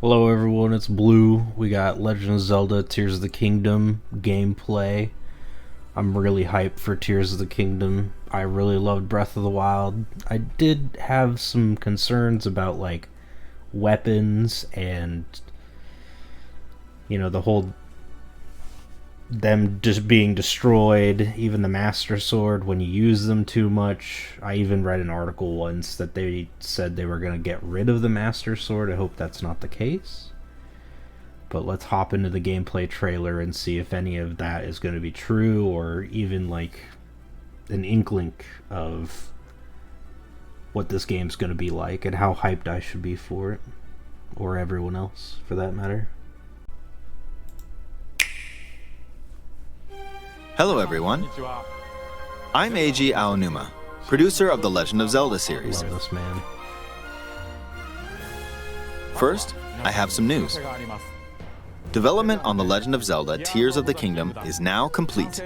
Hello everyone, it's Blue. We got Legend of Zelda Tears of the Kingdom gameplay. I'm really hyped for Tears of the Kingdom. I really loved Breath of the Wild. I did have some concerns about like weapons and the whole them just being destroyed, even the Master Sword when you use them too much. I even read an article once that they said they were going to get rid of the Master Sword. I hope that's not the case. But let's hop into the gameplay trailer and see if any of that is going to be true, or even like an inkling of what this game's going to be like and how hyped I should be for it, or everyone else for that matter. Hello everyone, I'm Eiji Aonuma, producer of the Legend of Zelda series. Love this man. First, I have some news. Development on The Legend of Zelda Tears of the Kingdom is now complete.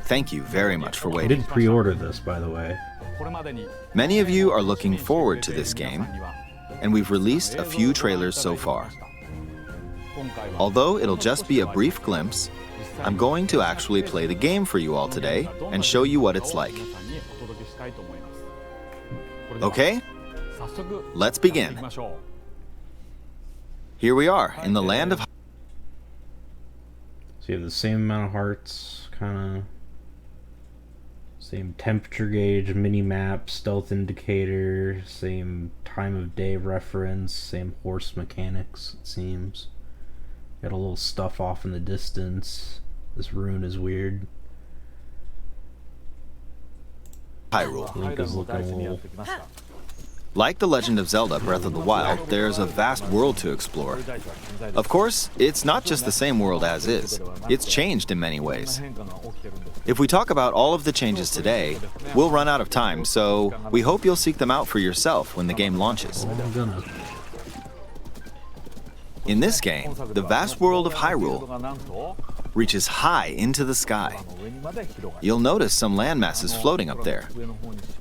Thank you very much for I waiting. did pre-order this, by the way. Many of you are looking forward to this game, and we've released a few trailers so far. Although it'll just be a brief glimpse, I'm going to actually play the game for you all today and show you what it's like. Okay, let's begin. Here we are in the land of... So you have the same amount of hearts, kind of same temperature gauge, mini map, stealth indicator, same time of day reference, same horse mechanics, it seems. Got a little stuff off in the distance. This rune is weird. Hyrule. Link is looking a little... Like The Legend of Zelda Breath of the Wild, there's a vast world to explore. Of course, it's not just the same world as is. It's changed in many ways. If we talk about all of the changes today, we'll run out of time, so we hope you'll seek them out for yourself when the game launches. I'm gonna... In this game, the vast world of Hyrule reaches high into the sky. You'll notice some landmasses floating up there.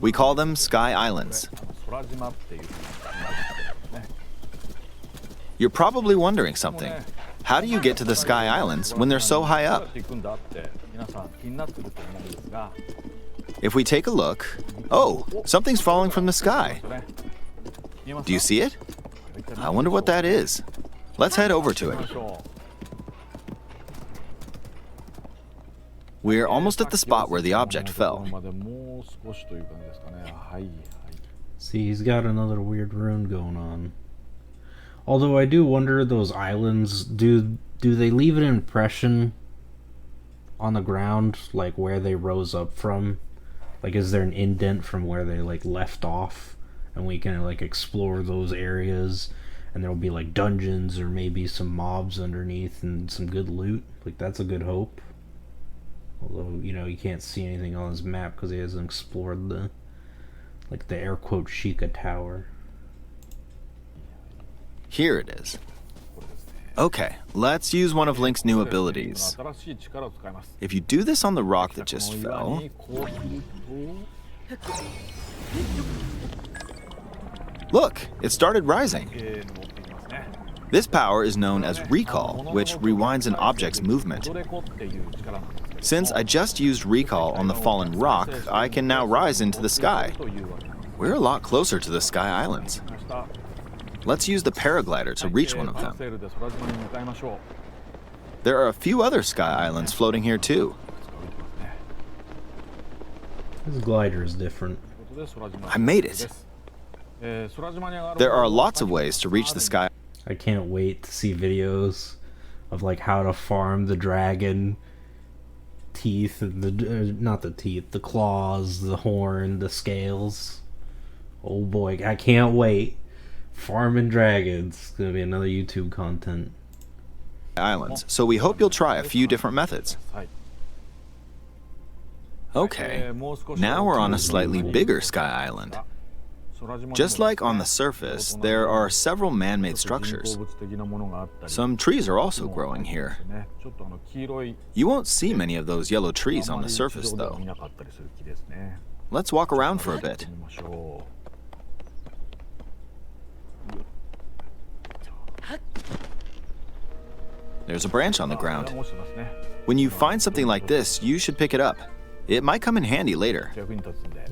We call them Sky Islands. You're probably wondering something. How do you get to the Sky Islands when they're so high up? If we take a look, oh, something's falling from the sky. Do you see it? I wonder what that is. Let's head over to it. We're almost at the spot where the object fell. See, he's got another weird rune going on. Although I do wonder, those islands, do they leave an impression on the ground, like where they rose up from? Like, is there an indent from where they like left off, and we can like explore those areas, and there'll be like dungeons or maybe some mobs underneath and some good loot? Like, that's a good hope. Although, you can't see anything on his map because he hasn't explored the air quote Sheikah Tower. Here it is. Okay, let's use one of Link's new abilities. If you do this on the rock that just fell... Look, it started rising. This power is known as Recall, which rewinds an object's movement. Since I just used Recall on the fallen rock, I can now rise into the sky. We're a lot closer to the Sky Islands. Let's use the paraglider to reach one of them. There are a few other Sky Islands floating here too. This glider is different. I made it. There are lots of ways to reach the sky. I can't wait to see videos of like how to farm the dragon teeth and not the teeth, the claws, the horn, the scales. Oh boy, I can't wait. Farming dragons. It's gonna be another YouTube content. Islands, so we hope you'll try a few different methods. Okay, now we're on a slightly bigger Sky Island. Just like on the surface, there are several man-made structures. Some trees are also growing here. You won't see many of those yellow trees on the surface, though. Let's walk around for a bit. There's a branch on the ground. When you find something like this, you should pick it up. It might come in handy later.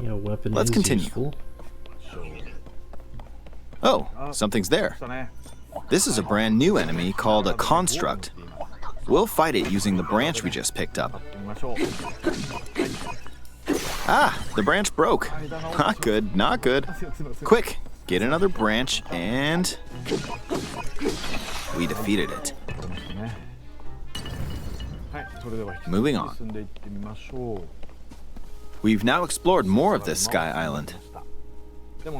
Yeah, weapon Let's is continue. useful. Oh, something's there. This is a brand new enemy called a construct. We'll fight it using the branch we just picked up. Ah, the branch broke. Not good, not good. Quick, get another branch and... we defeated it. Moving on. We've now explored more of this sky island.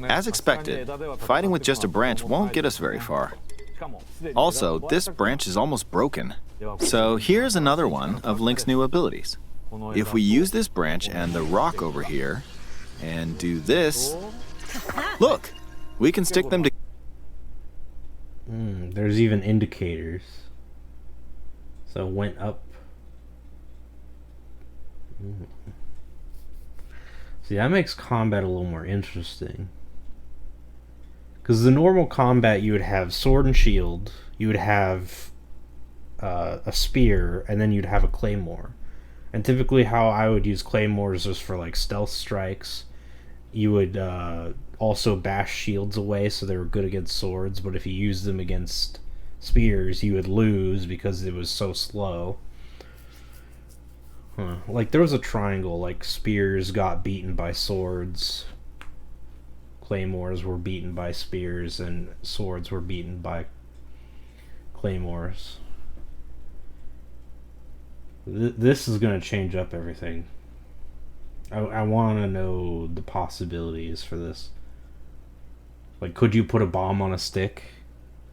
As expected, fighting with just a branch won't get us very far. Also, this branch is almost broken. So here's another one of Link's new abilities. If we use this branch and the rock over here, and do this, look, we can stick them together. There's even indicators. So it went up. See, that makes combat a little more interesting. Because the normal combat, you would have sword and shield, you would have a spear, and then you'd have a claymore. And typically how I would use claymores is for like stealth strikes. You would also bash shields away so they were good against swords, but if you used them against spears, you would lose because it was so slow. Like there was a triangle, like spears got beaten by swords, claymores were beaten by spears, and swords were beaten by claymores. This is going to change up everything. I want to know the possibilities for this. Like, could you put a bomb on a stick?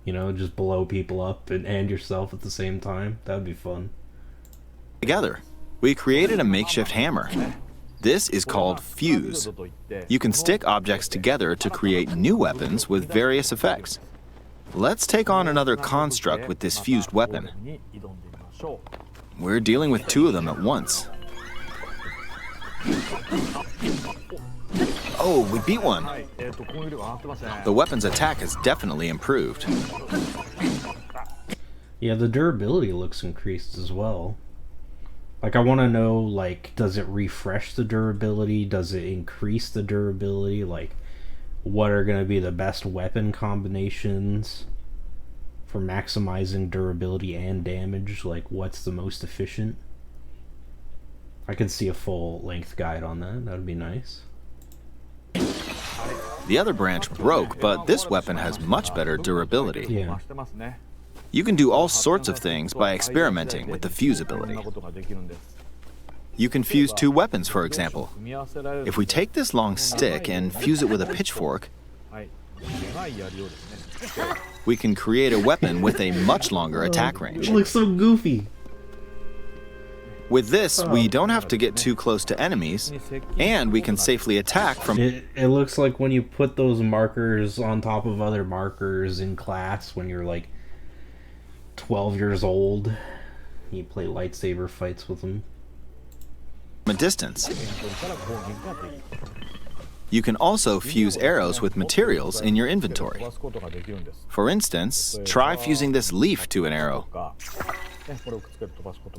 You know, just blow people up and yourself at the same time? That would be fun. Together, we created a makeshift hammer. This is called fuse. You can stick objects together to create new weapons with various effects. Let's take on another construct with this fused weapon. We're dealing with two of them at once. Oh, we beat one. The weapon's attack has definitely improved. Yeah, the durability looks increased as well. Like, I want to know, like, does it refresh the durability? Does it increase the durability? Like, what are going to be the best weapon combinations for maximizing durability and damage? Like, what's the most efficient? I could see a full-length guide on that. That would be nice. The other branch broke, but this weapon has much better durability. Yeah. You can do all sorts of things by experimenting with the fuse ability. You can fuse two weapons, for example. If we take this long stick and fuse it with a pitchfork, we can create a weapon with a much longer attack range. It looks so goofy. With this, we don't have to get too close to enemies, and we can safely attack from... It looks like when you put those markers on top of other markers in class when you're like 12 years old. You play lightsaber fights with them. a distance. You can also fuse arrows with materials in your inventory. For instance, try fusing this leaf to an arrow.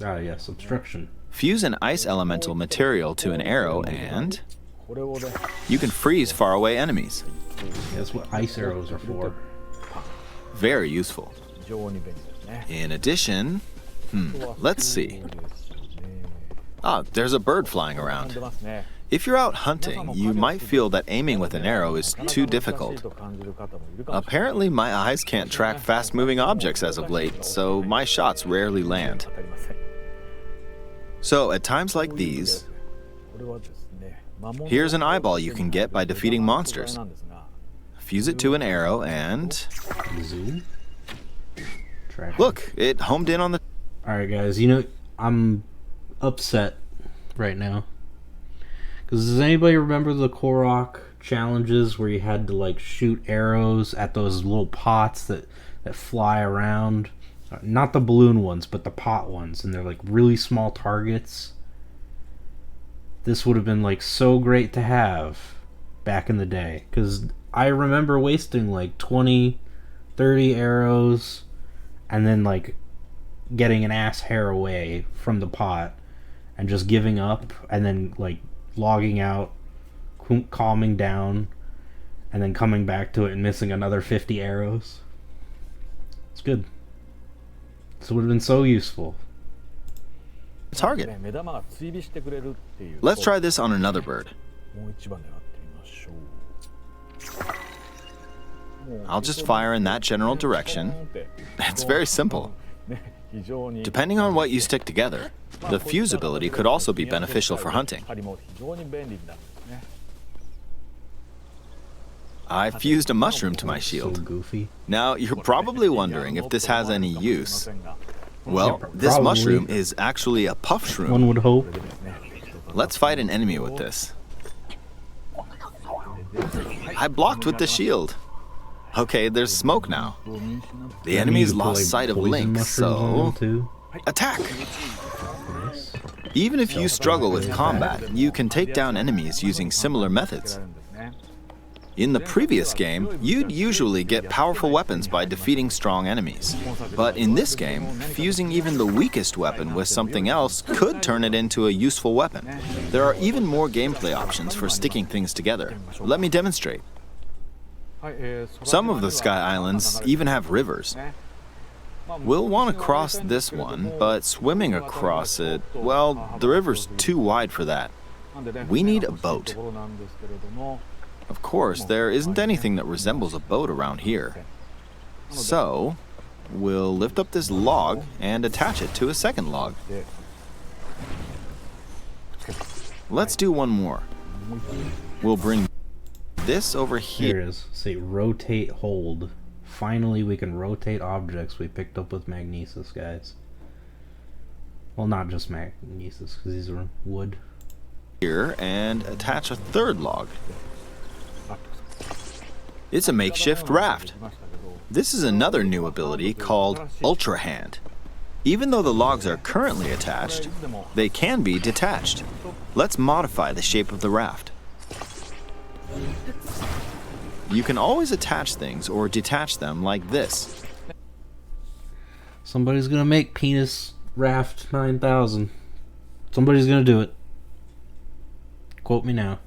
Ah, yes, obstruction. Fuse an ice elemental material to an arrow and you can freeze faraway enemies. That's what ice arrows are for. Very useful. In addition, let's see. Ah, there's a bird flying around. If you're out hunting, you might feel that aiming with an arrow is too difficult. Apparently, my eyes can't track fast-moving objects as of late, so my shots rarely land. So, at times like these, here's an eyeball you can get by defeating monsters. Fuse it to an arrow and... Zoom. Look, it homed in on the... Alright guys, you know, I'm upset right now. Because does anybody remember the Korok challenges where you had to like shoot arrows at those little pots that fly around? Not the balloon ones, but the pot ones, and they're like really small targets. This would have been like so great to have back in the day. Because I remember wasting like 20, 30 arrows and then like getting an ass hair away from the pot and just giving up and then like logging out, calming down, and then coming back to it and missing another 50 arrows. It's good. This would have been so useful. Target. Let's try this on another bird. I'll just fire in that general direction. It's very simple. Depending on what you stick together, the fuse ability could also be beneficial for hunting. I fused a mushroom to my So shield. goofy. Now, you're probably wondering if this has any use. Well, this Probably. mushroom is actually a puff shroom. One would hope. Let's fight an enemy with this. I blocked with the shield. Okay, there's smoke now. The enemy's lost sight of Link, so attack! Nice. Even if you struggle with combat, you can take down enemies using similar methods. In the previous game, you'd usually get powerful weapons by defeating strong enemies. But in this game, fusing even the weakest weapon with something else could turn it into a useful weapon. There are even more gameplay options for sticking things together. Let me demonstrate. Some of the Sky Islands even have rivers. We'll want to cross this one, but swimming across it, well, the river's too wide for that. We need a boat. Of course, there isn't anything that resembles a boat around here. So, we'll lift up this log and attach it to a second log. Let's do one more. We'll bring this over Here here. it is. Say rotate hold. Finally, we can rotate objects we picked up with magnesis, guys. Well, not just magnesis, because these are wood. Here and attach a third log. It's a makeshift raft. This is another new ability called Ultra Hand. Even though the logs are currently attached, they can be detached. Let's modify the shape of the raft. You can always attach things or detach them like this. Somebody's gonna make Penis Raft 9000. Somebody's gonna do it. Quote me now.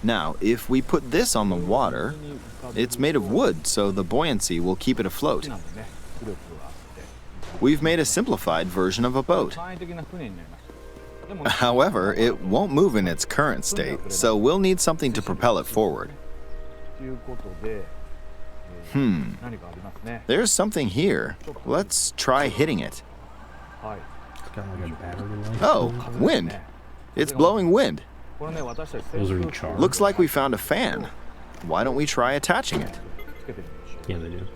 Now, if we put this on the water, it's made of wood, so the buoyancy will keep it afloat. We've made a simplified version of a boat. However, it won't move in its current state, so we'll need something to propel it forward. There's something here. Let's try hitting it. It's got like a battery life. Oh, wind. It's blowing wind. Those are recharged. Looks like we found a fan. Why don't we try attaching it? Yeah, they do.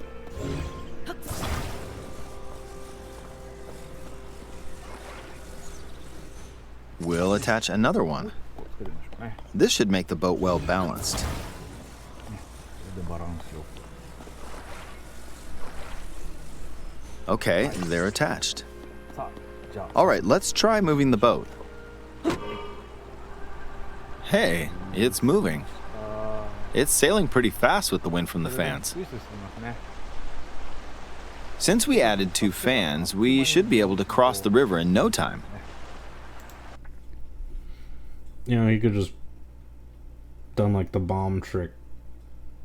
We'll attach another one. This should make the boat well balanced. Okay, they're attached. Alright, let's try moving the boat. Hey, it's moving. It's sailing pretty fast with the wind from the fans. Since we added 2 fans, we should be able to cross the river in no time. You know, he could just done like the bomb trick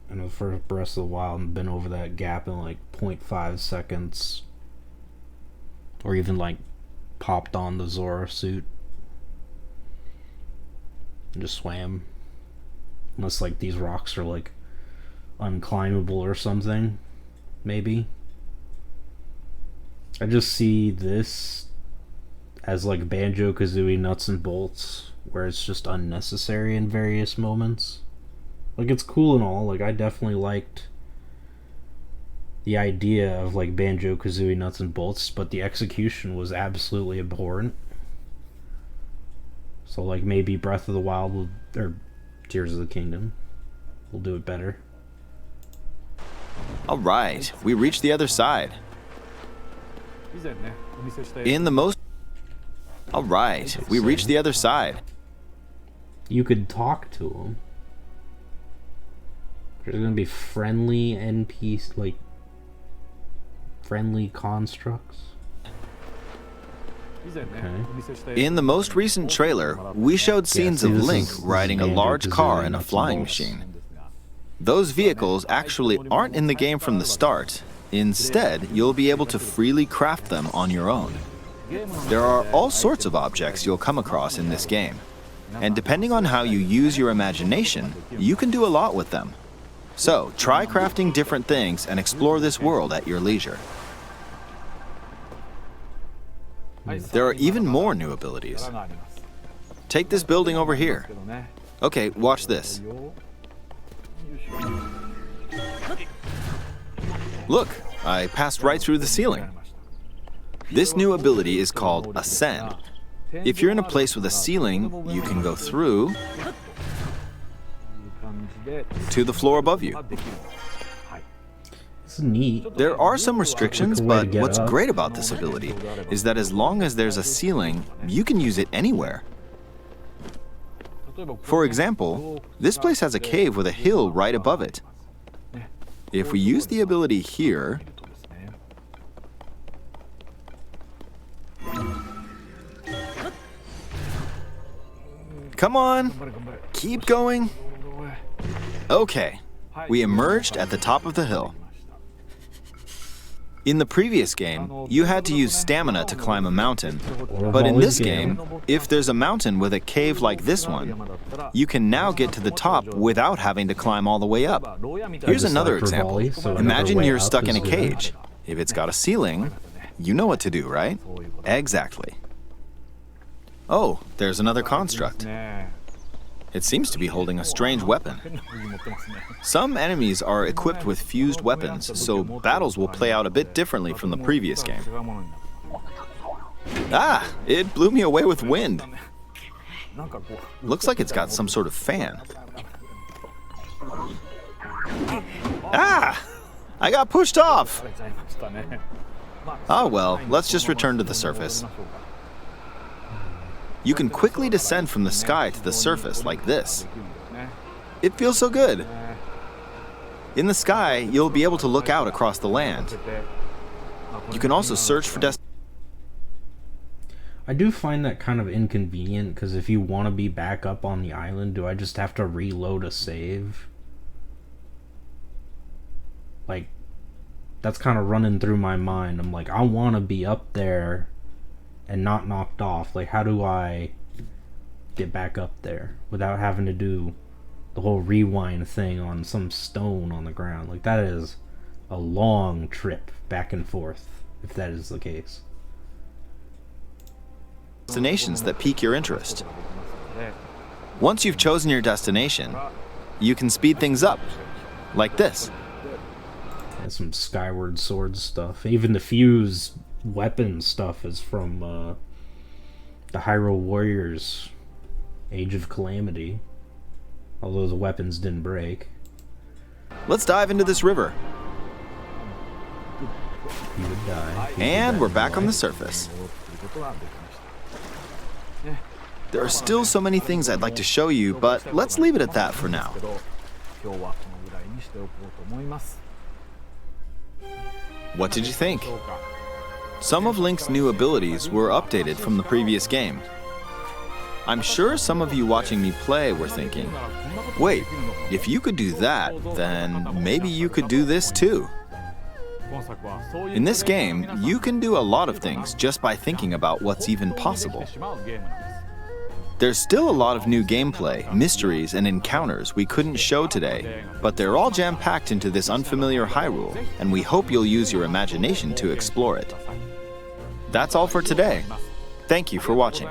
in the first Breath of the Wild and been over that gap in like 0.5 seconds. Or even like popped on the Zora suit and just swam. Unless like these rocks are like unclimbable or something. Maybe. I just see this as like Banjo-Kazooie nuts and bolts, where it's just unnecessary in various moments. Like, it's cool and all, like I definitely liked the idea of like Banjo-Kazooie nuts and bolts, but the execution was absolutely abhorrent. So like maybe Breath of the Wild will, or Tears of the Kingdom will do it better. Alright, we reached the other side. Alright, we reached the other side. You could talk to him. There's gonna be friendly NPC, like friendly constructs. Okay. In the most recent trailer, we showed scenes of Link riding a large car and a flying machine. Those vehicles actually aren't in the game from the start. Instead, you'll be able to freely craft them on your own. There are all sorts of objects you'll come across in this game. And depending on how you use your imagination, you can do a lot with them. So, try crafting different things and explore this world at your leisure. There are even more new abilities. Take this building over here. Okay, watch this. Look, I passed right through the ceiling. This new ability is called Ascend. If you're in a place with a ceiling, you can go through to the floor above you. It's neat. There are some restrictions, but what's great about this ability is that as long as there's a ceiling, you can use it anywhere. For example, this place has a cave with a hill right above it. If we use the ability here, come on, keep going. Okay, we emerged at the top of the hill. In the previous game, you had to use stamina to climb a mountain, but in this game, if there's a mountain with a cave like this one, you can now get to the top without having to climb all the way up. Here's another example. Imagine you're stuck in a cage. If it's got a ceiling, you know what to do, right? Exactly. Oh, there's another construct. It seems to be holding a strange weapon. Some enemies are equipped with fused weapons, so battles will play out a bit differently from the previous game. Ah! It blew me away with wind. Looks like it's got some sort of fan. Ah! I got pushed off! Ah well, let's just return to the surface. You can quickly descend from the sky to the surface like this. It feels so good. In the sky, you'll be able to look out across the land. You can also search for destinations. I do find that kind of inconvenient, because if you want to be back up on the island, do I just have to reload a save? Like, that's kind of running through my mind. I'm like, I want to be up there and not knocked off. Like, how do I get back up there without having to do the whole rewind thing on some stone on the ground? Like, that is a long trip back and forth, if that is the case. Destinations that pique your interest. Once you've chosen your destination, you can speed things up, like this. There's some Skyward Sword stuff. Even the fuse weapon stuff is from the Hyrule Warriors Age of Calamity. Although the weapons didn't break. Let's dive into this river. You would die. And we're back on the surface. There are still so many things I'd like to show you, but let's leave it at that for now. What did you think? Some of Link's new abilities were updated from the previous game. I'm sure some of you watching me play were thinking, wait, if you could do that, then maybe you could do this too. In this game, you can do a lot of things just by thinking about what's even possible. There's still a lot of new gameplay, mysteries, and encounters we couldn't show today, but they're all jam-packed into this unfamiliar Hyrule, and we hope you'll use your imagination to explore it. That's all for today. Thank you for watching.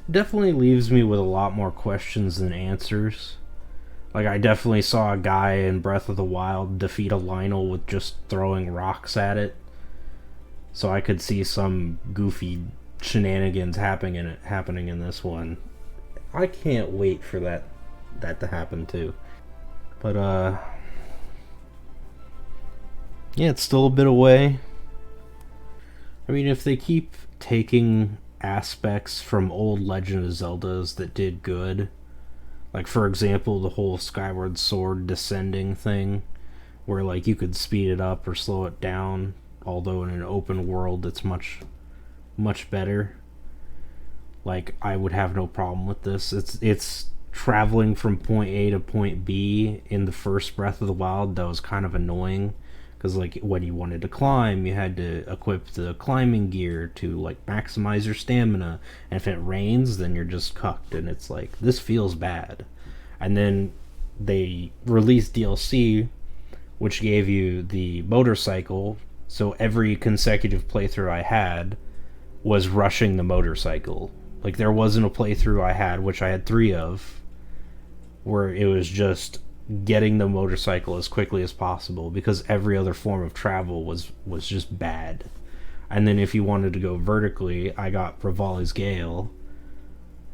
Definitely leaves me with a lot more questions than answers. Like, I definitely saw a guy in Breath of the Wild defeat a Lionel with just throwing rocks at it. So I could see some goofy shenanigans happening in this one. I can't wait for that that to happen too. But yeah, it's still a bit away. I mean, if they keep taking aspects from old Legend of Zeldas that did good, like for example the whole Skyward Sword descending thing, where like you could speed it up or slow it down, although in an open world it's much better. Like, I would have no problem with this. It's traveling from point A to point B in the first Breath of the Wild that was kind of annoying, because like when you wanted to climb, you had to equip the climbing gear to like maximize your stamina, and if it rains, then you're just cucked, and it's like, this feels bad. And then they released DLC, which gave you the motorcycle, so every consecutive playthrough I had was rushing the motorcycle. Like, there wasn't a playthrough I had, which I had 3 of, where it was just getting the motorcycle as quickly as possible, because every other form of travel was just bad. And then if you wanted to go vertically, I got Revali's Gale,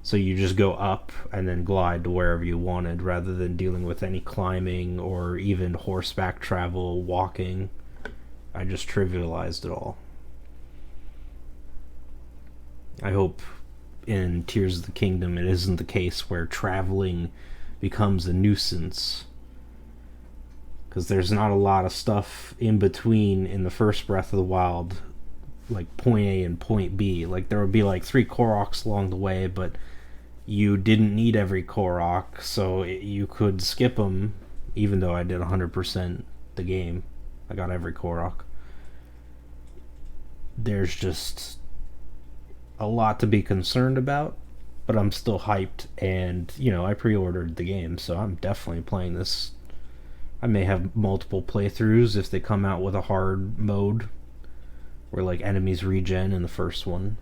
so you just go up and then glide to wherever you wanted, rather than dealing with any climbing or even horseback travel, walking. I just trivialized it all. I hope in Tears of the Kingdom it isn't the case where traveling becomes a nuisance, because there's not a lot of stuff in between in the first Breath of the Wild, like point A and point B. Like, there would be like 3 Koroks along the way, but you didn't need every Korok, so you could skip them, even though I did 100% the game. I got every Korok. There's just a lot to be concerned about, but I'm still hyped, and I pre-ordered the game, so I'm definitely playing this. I may have multiple playthroughs if they come out with a hard mode where like enemies regen in the first one.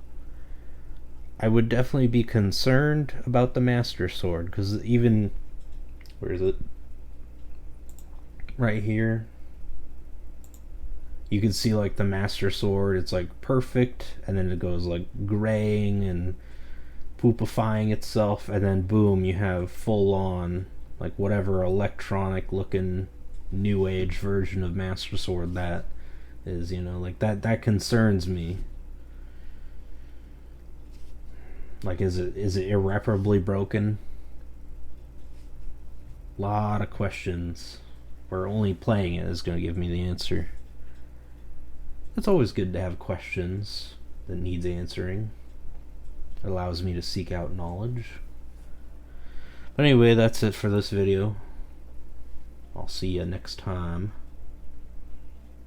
I would definitely be concerned about the Master Sword, because even, where is it? Right here. You can see like the Master Sword, it's like perfect, and then it goes like graying and poopifying itself, and then boom, you have full on like whatever electronic looking new age version of Master Sword that is, like that concerns me. Like, is it irreparably broken? Lot of questions where only playing it is going to give me the answer. It's always good to have questions that needs answering. It allows me to seek out knowledge. But anyway, that's it for this video. I'll see you next time.